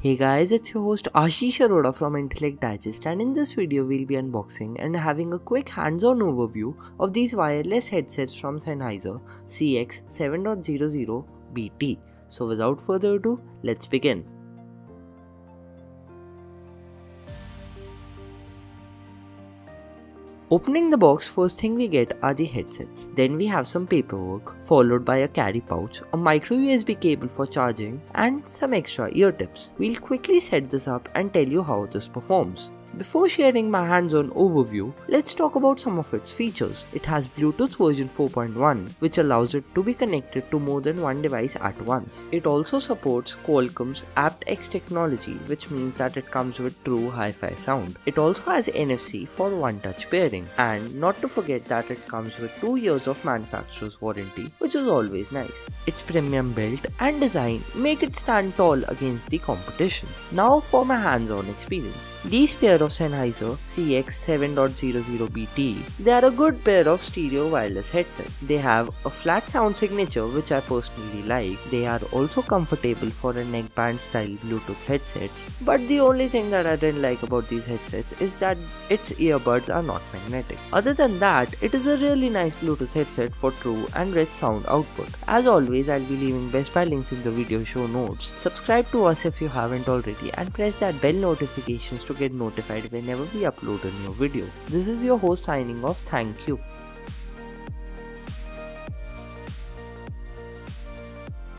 Hey guys, it's your host Ashish Arora from Intellect Digest, and in this video we'll be unboxing and having a quick hands-on overview of these wireless headsets from Sennheiser CX7.00BT. So without further ado, let's begin. Opening the box, first thing we get are the headsets. Then we have some paperwork, followed by a carry pouch, a micro USB cable for charging, and some extra ear tips. We'll quickly set this up and tell you how this performs. Before sharing my hands-on overview, let's talk about some of its features. It has Bluetooth version 4.1, which allows it to be connected to more than one device at once. It also supports Qualcomm's aptX technology, which means that it comes with true hi-fi sound. It also has NFC for one-touch pairing, and not to forget that it comes with 2 years of manufacturer's warranty, which is always nice. Its premium build and design make it stand tall against the competition. Now for my hands-on experience. These pair of Sennheiser CX7.00BT. They are a good pair of stereo wireless headsets. They have a flat sound signature, which I personally like. They are also comfortable for a neckband style Bluetooth headsets. But the only thing that I didn't like about these headsets is that its earbuds are not magnetic. Other than that, it is a really nice Bluetooth headset for true and rich sound output. As always, I'll be leaving Best Buy links in the video show notes. Subscribe to us if you haven't already and press that bell notifications to get notified whenever we upload a new video. This is your host signing off. Thank you.